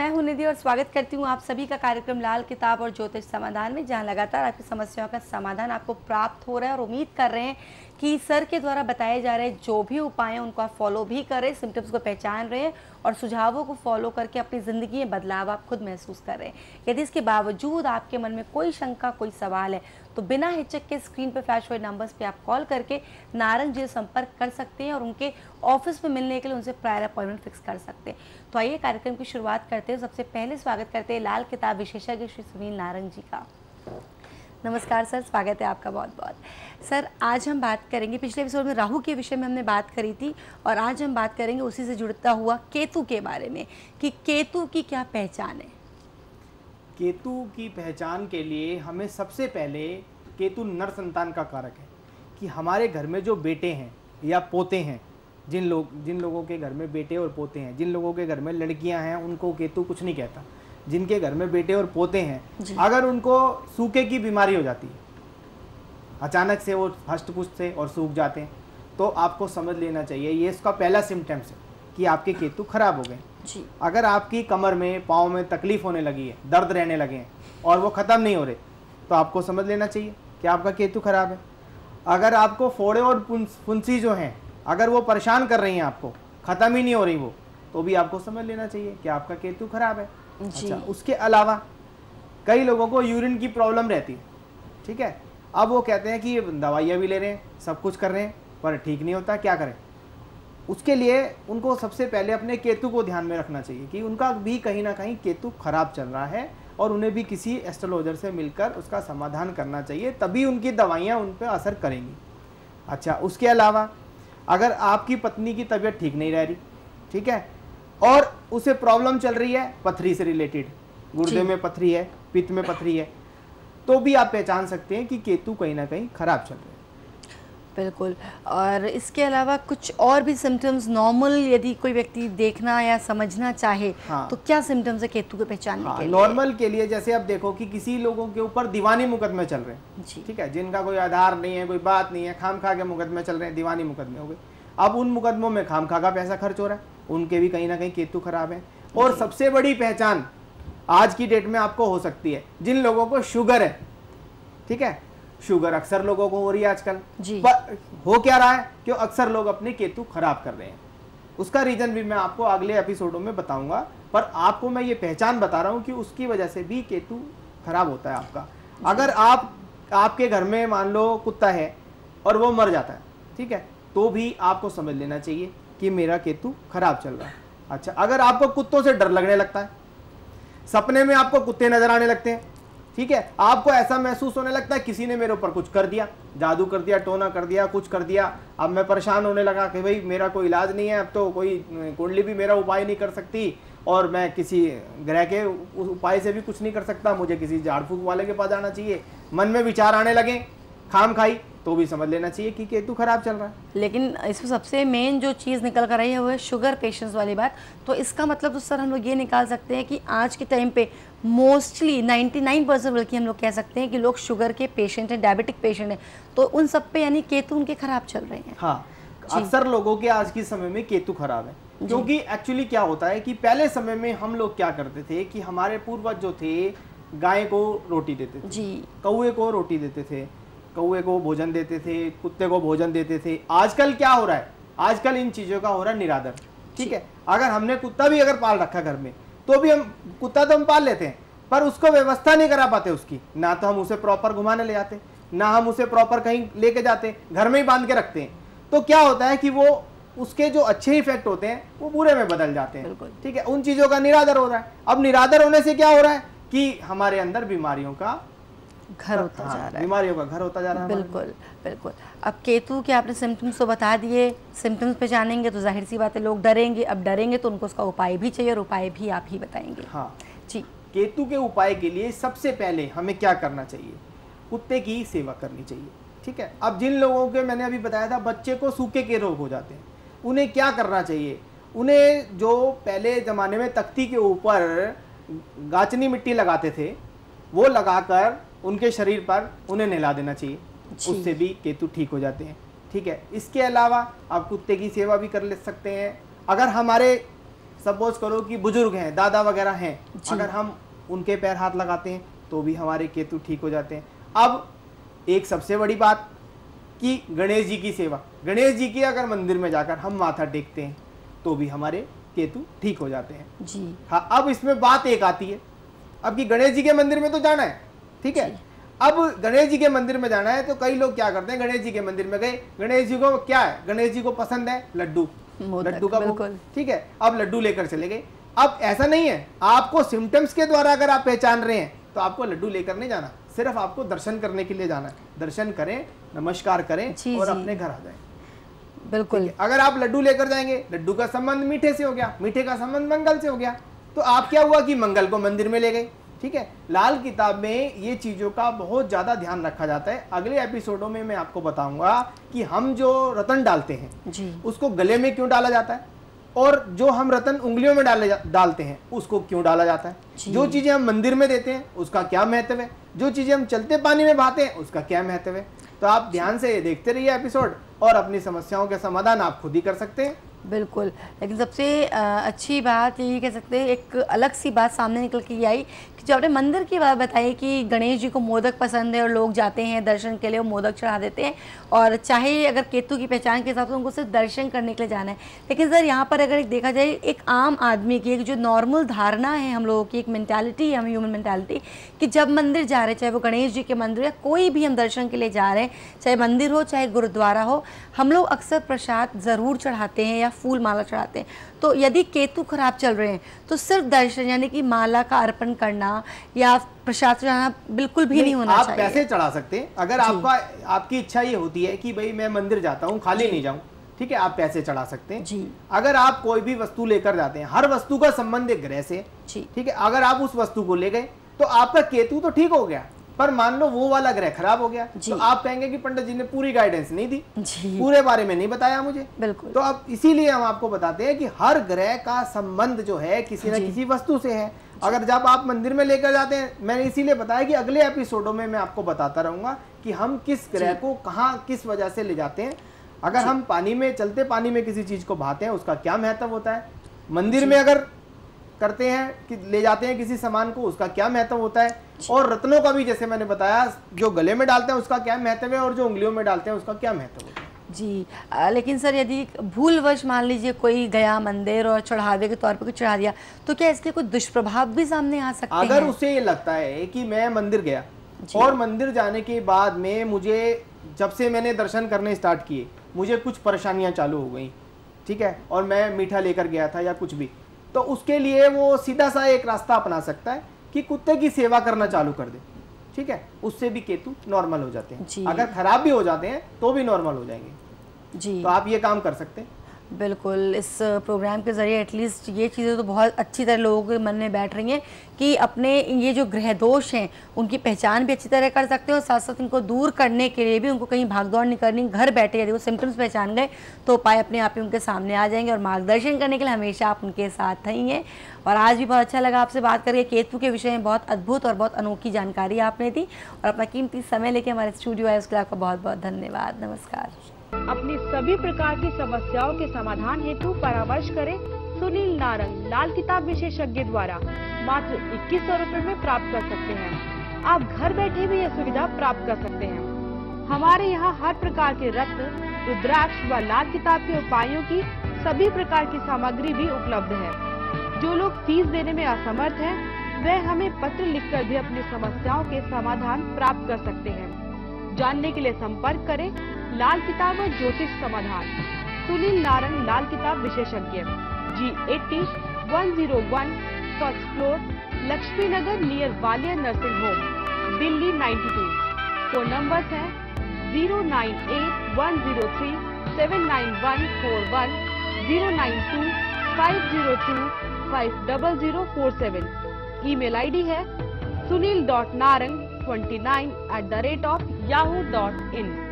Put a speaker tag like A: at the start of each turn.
A: मैं हूं निधि और स्वागत करती हूं आप सभी का कार्यक्रम लाल किताब और ज्योतिष समाधान में, जहां लगातार आपकी समस्याओं का समाधान आपको प्राप्त हो रहा है और उम्मीद कर रहे हैं कि सर के द्वारा बताए जा रहे जो भी उपाय हैं उनको आप फॉलो भी करें, सिम्टम्स को पहचान रहे हैं और सुझावों को फॉलो करके अपनी ज़िंदगी में बदलाव आप खुद महसूस कर रहे हैं। यदि इसके बावजूद आपके मन में कोई शंका, कोई सवाल है तो बिना हिचक के स्क्रीन पर फ्लैश हुए नंबर्स पे आप कॉल करके नारंग जी से संपर्क कर सकते हैं और उनके ऑफिस में मिलने के लिए उनसे प्रायर अपॉइंटमेंट फिक्स कर सकते हैं। तो आइए कार्यक्रम की शुरुआत करते हैं। सबसे पहले स्वागत करते हैं लाल किताब विशेषज्ञ श्री सुनील नारंग जी का। नमस्कार सर, स्वागत है आपका बहुत बहुत। सर, आज हम बात करेंगे, पिछले एपिसोड में राहु के विषय में हमने बात करी थी और आज हम बात करेंगे उसी से जुड़ता हुआ केतु के बारे में कि केतु की क्या पहचान है।
B: केतु की पहचान के लिए हमें सबसे पहले केतु नर संतान का कारक है कि हमारे घर में जो बेटे हैं या पोते हैं, जिन लोगों के घर में बेटे और पोते हैं, जिन लोगों के घर में लड़कियां हैं, उनको केतु कुछ नहीं कहता। जिनके घर में बेटे और पोते हैं, अगर उनको सूखे की बीमारी हो जाती है, अचानक से वो हष्ट पुष्ट से और सूख जाते हैं, तो आपको समझ लेना चाहिए ये इसका पहला सिम्टम्स है कि आपके केतु खराब हो गए। अगर आपकी कमर में, पाँव में तकलीफ होने लगी है, दर्द रहने लगे हैं और वो ख़त्म नहीं हो रहे, तो आपको समझ लेना चाहिए कि आपका केतु खराब है। अगर आपको फोड़े और फुंसी जो हैं, अगर वो परेशान कर रही हैं, आपको ख़त्म ही नहीं हो रही वो, तो भी आपको समझ लेना चाहिए कि आपका केतु खराब है। अच्छा, उसके अलावा कई लोगों को यूरिन की प्रॉब्लम रहती है, ठीक है। अब वो कहते हैं कि दवाइयाँ भी ले रहे हैं, सब कुछ कर रहे हैं, पर ठीक नहीं होता, क्या करें। उसके लिए उनको सबसे पहले अपने केतु को ध्यान में रखना चाहिए कि उनका भी कहीं ना कहीं केतु खराब चल रहा है और उन्हें भी किसी एस्ट्रोलॉजर से मिलकर उसका समाधान करना चाहिए, तभी उनकी दवाइयाँ उन पर असर करेंगी। अच्छा, उसके अलावा अगर आपकी पत्नी की तबीयत ठीक नहीं रह रही, ठीक है, और उसे प्रॉब्लम चल रही है पथरी से रिलेटेड, गुर्दे में पथरी है, पित्त में पथरी है, तो भी आप पहचान सकते हैं कि केतु कहीं ना कहीं खराब चल रहे हैं।
A: बिल्कुल। और इसके अलावा कुछ और भी सिम्टम्स नॉर्मल यदि कोई व्यक्ति देखना या समझना चाहे, तो क्या सिम्टम्स है केतु को पहचानने के लिए?
B: नॉर्मल के लिए जैसे आप देखो कि किसी लोगों के ऊपर दीवानी मुकदमे चल रहे हैं, ठीक है, जिनका कोई आधार नहीं है, कोई बात नहीं है, खामखा के मुकदमे चल रहे हैं, दीवानी मुकदमे हो गए। अब उन मुकदमों में खामखा का पैसा खर्च हो रहा है, उनके भी कहीं ना कहीं केतु खराब है। और सबसे बड़ी पहचान आज की डेट में आपको हो सकती है जिन लोगों को शुगर है, ठीक है, शुगर अक्सर लोगों को हो रही है आजकल, पर हो क्या रहा है कि अक्सर लोग अपने केतु खराब कर रहे हैं। उसका रीजन भी मैं आपको अगले एपिसोडों में बताऊंगा, पर आपको मैं ये पहचान बता रहा हूं कि उसकी वजह से भी केतु खराब होता है आपका। अगर आपके घर में मान लो कुत्ता है और वो मर जाता है, ठीक है, तो भी आपको समझ लेना चाहिए कि मेरा केतु खराब चल रहा है। अच्छा, अगर आपको कुत्तों से डर लगने लगता है, सपने में आपको कुत्ते नजर आने लगते हैं, ठीक है, आपको ऐसा महसूस होने लगता है किसी ने मेरे ऊपर कुछ कर दिया, जादू कर दिया, टोना कर दिया, कुछ कर दिया, अब मैं परेशान होने लगा कि भाई मेरा कोई इलाज नहीं है, अब तो कोई कुंडली भी मेरा उपाय नहीं कर सकती और मैं किसी ग्रह के उपाय से भी कुछ नहीं कर सकता, मुझे किसी झाड़ फूक वाले के पास जाना चाहिए, मन में विचार आने लगे खाम खाई, तो भी समझ लेना चाहिए कि केतु खराब चल रहा है।
A: लेकिन इसमें सबसे मेन जो चीज़ निकल कर आई है वो है शुगर पेशेंट्स वाली बात। तो इसका मतलब तो सर हम लोग ये निकाल सकते हैं कि आज के टाइम पे मोस्टली 99% बल्कि हम लोग कह सकते हैं कि लोग शुगर के पेशेंट हैं, डायबिटिक पेशेंट हैं, तो उन सब पे यानी केतु उनके खराब चल रहे हैं।
B: हाँ, अक्सर लोगों के आज के समय में केतु खराब है, क्योंकि एक्चुअली क्या होता है कि पहले समय में हम लोग क्या करते थे कि हमारे पूर्वज जो थे गाय को रोटी देते थे, कौवे को रोटी देते थे, कौवे को भोजन देते थे, कुत्ते को भोजन देते थे। आजकल क्या हो रहा है, आजकल इन चीजों का हो रहा है निरादर, ठीक है। अगर हमने कुत्ता भी अगर पाल रखा घर में, तो भी हम कुत्ता तो हम पाल लेते हैं, पर उसको व्यवस्था नहीं करा पाते उसकी, ना तो हम उसे प्रॉपर घुमाने ले जाते, ना हम उसे प्रॉपर कहीं लेके जाते, घर में ही बांध के रखते हैं। तो क्या होता है कि वो उसके जो अच्छे इफेक्ट होते हैं वो बुरे में बदल जाते हैं, ठीक है। उन चीजों का निरादर हो रहा है। अब निरादर होने से क्या हो रहा है कि हमारे अंदर बीमारियों का
A: घर होता जा रहा है,
B: बीमारियों का घर होता जा रहा है।
A: बिल्कुल बिल्कुल। अब केतु के आपने सिम्टम्स तो बता दिए, सिम्टम्स पे जानेंगे तो जाहिर सी बात है लोग डरेंगे। अब डरेंगे तो उनको उसका उपाय भी चाहिए और उपाय भी आप ही बताएंगे।
B: हाँ
A: जी,
B: केतु के उपाय के लिए सबसे पहले हमें क्या करना चाहिए, कुत्ते की सेवा करनी चाहिए, ठीक है। अब जिन लोगों के मैंने अभी बताया था बच्चे को सूखे के रोग हो जाते हैं, उन्हें क्या करना चाहिए, उन्हें जो पहले ज़माने में तख्ती के ऊपर गाचनी मिट्टी लगाते थे वो लगाकर उनके शरीर पर उन्हें नहला देना चाहिए, उससे भी केतु ठीक हो जाते हैं, ठीक है। इसके अलावा आप कुत्ते की सेवा भी कर ले सकते हैं। अगर हमारे सपोज करो कि बुजुर्ग हैं, दादा वगैरह हैं, अगर हम उनके पैर हाथ लगाते हैं तो भी हमारे केतु ठीक हो जाते हैं। अब एक सबसे बड़ी बात कि गणेश जी की सेवा, गणेश जी की अगर मंदिर में जाकर हम माथा टेकते हैं तो भी हमारे केतु ठीक हो जाते हैं
A: जी।
B: हाँ, अब इसमें बात एक आती है, अब कि गणेश जी के मंदिर में तो जाना है, ठीक है। अब गणेश जी के मंदिर में जाना है तो कई लोग क्या करते हैं, गणेश जी के मंदिर में गए, गणेश जी को क्या है, गणेश जी को पसंद है लड्डू, लड्डू का भोग, ठीक है, अब लड्डू लेकर चले गए। अब ऐसा नहीं है, आपको सिम्टम्स के द्वारा अगर आप पहचान रहे हैं तो आपको लड्डू लेकर नहीं जाना, सिर्फ आपको दर्शन करने के लिए जाना है। दर्शन करें, नमस्कार करें और अपने घर आ जाएं।
A: बिल्कुल।
B: अगर आप लड्डू लेकर जाएंगे, लड्डू का संबंध मीठे से हो गया, मीठे का संबंध मंगल से हो गया, तो आप क्या हुआ कि मंगल को मंदिर में ले गए, ठीक है। लाल किताब में ये चीजों का बहुत ज्यादा ध्यान रखा जाता है। अगले एपिसोडों में मैं आपको बताऊंगा कि हम जो रतन डालते हैं
A: जी,
B: उसको गले में क्यों डाला जाता है, और जो हम रतन उंगलियों में डालते हैं उसको क्यों डाला जाता है, जो चीजें हम मंदिर में देते हैं उसका क्या महत्व है, जो चीजें हम चलते पानी में बहाते हैं उसका क्या महत्व है। तो आप ध्यान से देखते रहिए एपिसोड और अपनी समस्याओं के समाधान आप खुद ही कर सकते हैं।
A: बिल्कुल। लेकिन सबसे अच्छी बात ये कह सकते हैं, एक अलग सी बात सामने निकल के ये आई कि जो आपने मंदिर की बात बताई कि गणेश जी को मोदक पसंद है और लोग जाते हैं दर्शन के लिए, वो मोदक चढ़ा देते हैं, और चाहे अगर केतु की पहचान के हिसाब से उनको सिर्फ दर्शन करने के लिए जाना है। लेकिन सर यहाँ पर अगर देखा जाए, एक आम आदमी की एक जो नॉर्मल धारणा है हम लोगों की, एक मैंटालिटी है, हम ह्यूमन मैंटालिटी, कि जब मंदिर जा रहे हैं, चाहे वो गणेश जी के मंदिर या कोई भी हम दर्शन के लिए जा रहे हैं, चाहे मंदिर हो चाहे गुरुद्वारा हो, हम लोग अक्सर प्रसाद ज़रूर चढ़ाते हैं या फूल माला चढ़ाते हैं। तो यदि केतु खराब चल रहे हैं तो सिर्फ दर्शन यानी कि माला का अर्पण करना या प्रसाद चढ़ाना बिल्कुल भी नहीं होना चाहिए।
B: आप पैसे चढ़ा सकते हैं अगर आपकी इच्छा ये होती है कि भाई मैं मंदिर जाता हूँ खाली नहीं जाऊँ, ठीक है, आप पैसे चढ़ा सकते हैं
A: जी।
B: अगर आप कोई भी वस्तु लेकर जाते हैं, हर वस्तु का संबंध एक ग्रह से, ठीक है, अगर आप उस वस्तु को ले गए तो आपका केतु तो ठीक हो गया, पर मान लो वो वाला ग्रह खराब हो गया तो आप कहेंगे कि पंडित जी ने पूरी गाइडेंस नहीं दी, पूरे बारे में नहीं बताया मुझे।
A: बिल्कुल।
B: तो अब इसीलिए हम आपको बताते हैं कि हर ग्रह का संबंध जो है किसी न किसी वस्तु से है। अगर जब आप मंदिर में लेकर जाते हैं, मैंने इसीलिए बताया कि अगले एपिसोडों में मैं आपको बताता रहूंगा कि हम किस ग्रह को कहाँ किस वजह से ले जाते हैं। अगर हम पानी में, चलते पानी में किसी चीज को बहाते हैं उसका क्या महत्व होता है, मंदिर में अगर करते हैं कि ले जाते हैं किसी सामान को उसका क्या महत्व होता है, और रत्नों का भी जैसे मैंने बताया जो गले में डालते हैं उसका क्या महत्व है और जो उंगलियों में डालते हैं उसका क्या महत्व होता है।
A: जी। लेकिन सर यदि भूलवश मान लीजिए कोई गया मंदिर और चढ़ावे के तौर पे कुछ चढ़ा दिया तो क्या इसके कुछ दुष्प्रभाव भी सामने आ सकते हैं?
B: अगर उसे ये लगता है कि मैं मंदिर गया और मंदिर जाने के बाद में मुझे, जब से मैंने दर्शन करने स्टार्ट किए, मुझे कुछ परेशानियां चालू हो गई, ठीक है, और मैं मीठा लेकर गया था या कुछ भी, तो उसके लिए वो सीधा सा एक रास्ता अपना सकता है कि कुत्ते की सेवा करना चालू कर दे, ठीक है, उससे भी केतु नॉर्मल हो जाते हैं। अगर खराब भी हो जाते हैं तो भी नॉर्मल हो जाएंगे जी। तो आप ये काम कर सकते हैं।
A: बिल्कुल। इस प्रोग्राम के ज़रिए एटलीस्ट ये चीज़ें तो बहुत अच्छी तरह लोगों के मन में बैठ रही हैं कि अपने ये जो ग्रह दोष हैं उनकी पहचान भी अच्छी तरह कर सकते हैं, और साथ साथ इनको दूर करने के लिए भी उनको कहीं भागदौड़ नहीं करनी, घर बैठे यदि वो सिम्टम्स पहचान गए तो उपाय अपने आप ही उनके सामने आ जाएंगे, और मार्गदर्शन करने के लिए हमेशा आप उनके साथ ही हैं। और आज भी बहुत अच्छा लगा आपसे बात करके, केतु के विषय में बहुत अद्भुत और बहुत अनोखी जानकारी आपने दी, और अपना कीमती समय लेके हमारे स्टूडियो आए उसके लिए आपका बहुत बहुत धन्यवाद। नमस्कार।
C: अपनी सभी प्रकार की समस्याओं के समाधान हेतु परामर्श करें सुनील नारंग लाल किताब विशेषज्ञ द्वारा। मात्र 2100 रुपए में प्राप्त कर सकते हैं। आप घर बैठे भी यह सुविधा प्राप्त कर सकते हैं। हमारे यहाँ हर प्रकार के रत्न, रुद्राक्ष व लाल किताब के उपायों की सभी प्रकार की सामग्री भी उपलब्ध है। जो लोग फीस देने में असमर्थ हैं, वह हमें पत्र लिखकर भी अपनी समस्याओं के समाधान प्राप्त कर सकते हैं। जानने के लिए संपर्क करें लाल किताब और ज्योतिष समाधान सुनील नारंग लाल किताब विशेषज्ञ, G80 101 first floor, Laxmi Nagar near Walia nursing home, Delhi 92। Phone number है 09810379141, 09250250047। ईमेल आईडी है sunil.narang29@yahoo.in।